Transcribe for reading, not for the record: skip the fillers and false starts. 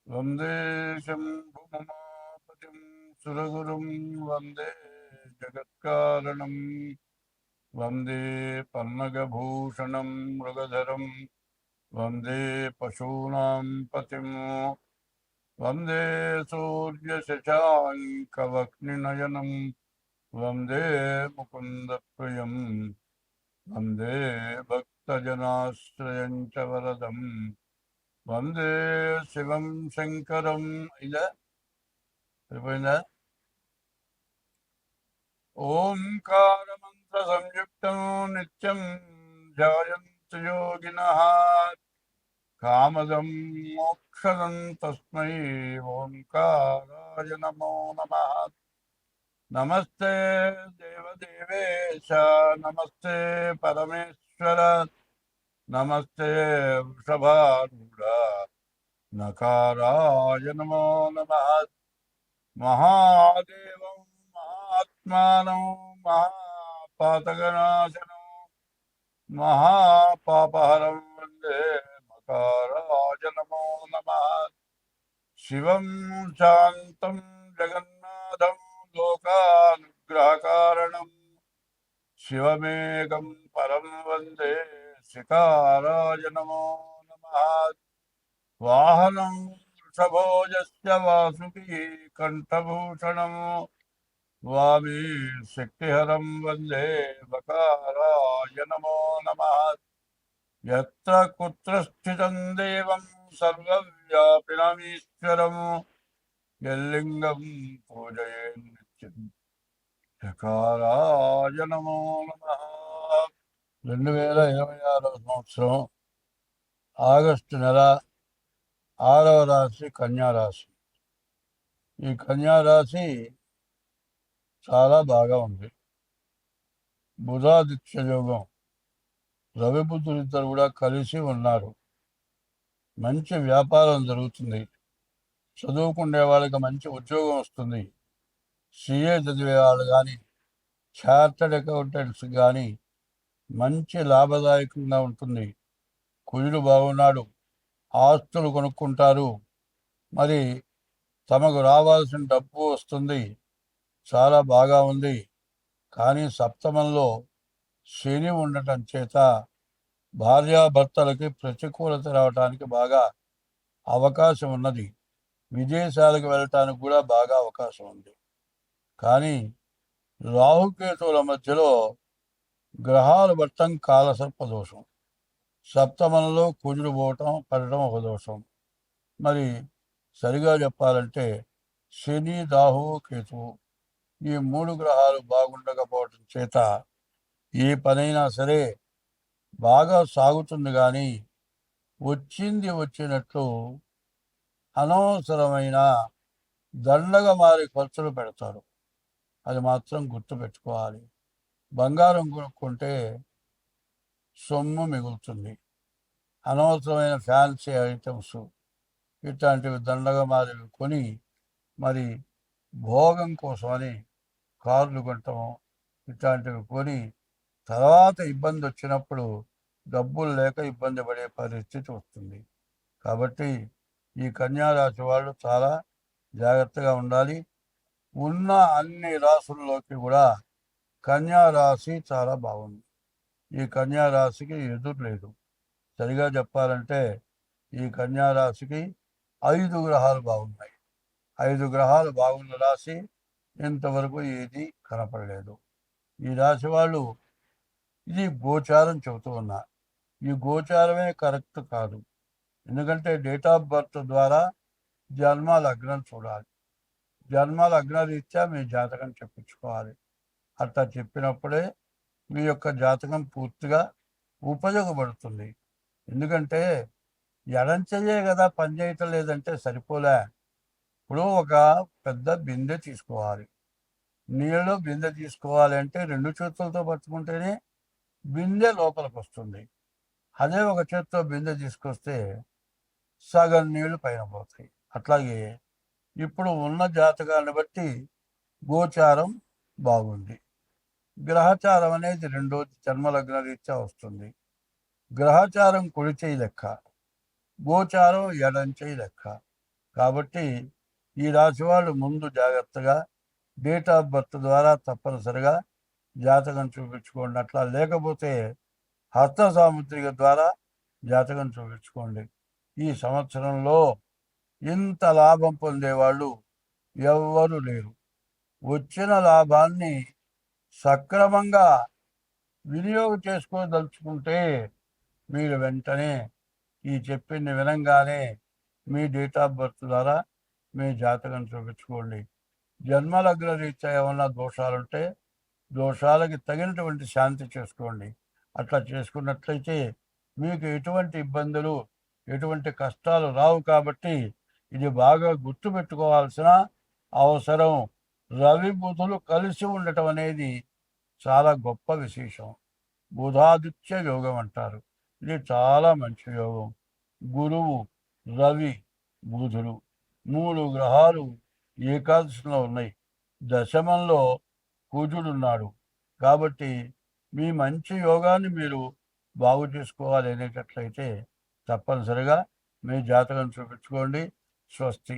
వందే శంభుమమాపతిం సురగురుం వందే జగత్కారణం వందే పన్నగభూషణం మృగధరం వందే పశూనాం పతిం వందే సూర్యశశాంకవక్నినయనం వందే ముకుందప్రియం వందే భక్తజనాశ్రయం చ వరదం వందే శివం శంకరం. ఇదా అయిపోయిందా? ఓంకారమంత్ర సంయుక్తం నిత్యం ధ్యాయంతు యోగినః కామదం మోక్షదం తస్మై ఓంకారాయ నమో నమః. నమస్తే దేవదేవేశ, నమస్తే పరమేశ్వర, నమస్తే వృషభారూఢ నకారాయ నమో నమః. మహాదేవం మహాత్మానం మహాపాతకనాశనం మహాపాపహరం వందే మకారాయ నమో నమః. శివం శాంతం జగన్నాథం లోకానుగ్రహకారణం శివమేకం పరం వందే శికారాయ నమో నమః. వాహనం వృషభోజస్య వాసుకి కంఠభూషణం వామి శక్తిహరం వందే వకారాయ నమో నమః. యత్ర కుత్ర స్థితం దేవం సర్వవ్యాపినమీశ్వరం యల్లింగం పూజయేన్ నిత్యం చకారాయ నమో నమః. 2026 సంవత్సరం ఆగస్టు నెల 6వ రాశి కన్యారాశి. ఈ కన్యారాశి చాలా బాగా ఉంది. బుధాదిత్య యోగం, రవి బుద్ధులిద్దరు కూడా కలిసి ఉన్నారు. మంచి వ్యాపారం జరుగుతుంది. చదువుకునే వాళ్ళకి మంచి ఉద్యోగం వస్తుంది. సిఏ చదివే వాళ్ళు కానీ, చార్టర్డ్ అకౌంటెంట్స్ కానీ మంచి లాభదాయకంగా ఉంటుంది. కుజుడు బాగున్నాడు, ఆస్తులు కొనుక్కుంటారు. మరి తమకు రావాల్సిన డబ్బు వస్తుంది. చాలా బాగా ఉంది. కానీ సప్తమంలో శని ఉండటం చేత భార్యాభర్తలకి ప్రతికూలత రావడానికి బాగా అవకాశం ఉన్నది. విదేశాలకు వెళ్ళటానికి కూడా బాగా అవకాశం ఉంది. కానీ రాహుకేతువుల మధ్యలో గ్రహాలు పట్టడం కాలసర్ప దోషం. సప్తమంలో కుజుడు పడటం ఒక దోషం. మరి సరిగా చెప్పాలంటే శని, రాహు, కేతువు ఈ 3 గ్రహాలు బాగుండకపోవటం చేత ఏ పనైనా సరే బాగా సాగుతుంది. కానీ వచ్చినట్లు అనవసరమైన దండగా మారి ఖర్చులు పెడతారు. అది మాత్రం గుర్తుపెట్టుకోవాలి. బంగారం కొనుక్కుంటే సొమ్ము మిగులుతుంది. అనవసరమైన ఫ్యాన్సీ ఐటమ్స్ ఇట్లాంటివి దండగా మారి కొని మరి భోగం కోసమని కార్లు కొనటం ఇట్లాంటివి కొని తర్వాత ఇబ్బంది వచ్చినప్పుడు డబ్బులు లేక ఇబ్బంది పడే పరిస్థితి వస్తుంది. కాబట్టి ఈ కన్యారాశి వాళ్ళు చాలా జాగ్రత్తగా ఉండాలి. ఉన్న అన్ని రాశుల్లోకి కూడా కన్యారాశి చాలా బాగుంది. ఈ కన్యారాశికి ఎదురు లేదు. సరిగా చెప్పాలంటే ఈ కన్యారాశికి 5 గ్రహాలు బాగున్నాయి. 5 గ్రహాలు బాగున్న రాశి ఇంతవరకు ఏది కనపడలేదు. ఈ రాశి వాళ్ళు ఇది గోచారం చెబుతూ ఉన్నా. ఈ గోచారమే కరెక్ట్ కాదు. ఎందుకంటే డేట్ ఆఫ్ బర్త్ ద్వారా జన్మ లగ్నం చూడాలి. జన్మ లగ్న రీత్యా మీ జాతకం చెప్పించుకోవాలి. అట్లా చెప్పినప్పుడే మీ యొక్క జాతకం పూర్తిగా ఉపయోగపడుతుంది. ఎందుకంటే ఎడంచెయ్యే కదా పనిచేయటం లేదంటే సరిపోలే. ఇప్పుడు ఒక పెద్ద బిందె తీసుకోవాలి. నీళ్ళు బిందె తీసుకోవాలి అంటే 2 చేతులతో పట్టుకుంటేనే బిందె లోపలికి వస్తుంది. అదే ఒక చేత్తో బిందె తీసుకొస్తే సగం నీళ్లు పైన పోతాయి. అట్లాగే ఇప్పుడు ఉన్న జాతకాన్ని బట్టి గోచారం బాగుంది. గ్రహచారం అనేది 2వ జన్మలగ్న రీత్యా వస్తుంది. గ్రహచారం కుడి చేయి లెక్క, గోచారం ఎడం చేయి లెక్క. కాబట్టి ఈ రాశి వాళ్ళు ముందు జాగ్రత్తగా డేట్ ఆఫ్ బర్త్ ద్వారా తప్పనిసరిగా జాతకం చూపించుకోండి. అట్లా లేకపోతే హస్త సాముద్రిక ద్వారా జాతకం చూపించుకోండి. ఈ సంవత్సరంలో ఇంత లాభం పొందేవాళ్ళు ఎవ్వరూ లేరు. వచ్చిన లాభాన్ని సక్రమంగా వినియోగం చేసుకోదలుచుకుంటే మీరు వెంటనే ఈ చెప్పింది వినంగానే మీ డేట్ ఆఫ్ బర్త్ ద్వారా మీ జాతకం చూపించుకోండి. జన్మలగ్న రీత్యా ఏమన్నా దోషాలుంటే దోషాలకి తగినటువంటి శాంతి చేసుకోండి. అట్లా చేసుకున్నట్లయితే మీకు ఎటువంటి ఇబ్బందులు, ఎటువంటి కష్టాలు రావు. కాబట్టి ఇది బాగా గుర్తుపెట్టుకోవాల్సిన అవసరం. రవి బుధులు కలిసి ఉండటం అనేది చాలా గొప్ప విశేషం. బుధాదిత్య యోగం అంటారు. ఇది చాలా మంచి యోగం. గురువు, రవి, బుధులు 3 గ్రహాలు ఏకాదశిలో ఉన్నాయి. దశమంలో కుజుడున్నాడు. కాబట్టి మీ మంచి యోగాన్ని మీరు బాగు చేసుకోవాలి అనేటట్లయితే తప్పనిసరిగా మీ జాతకం చూపించుకోండి. స్వస్తి.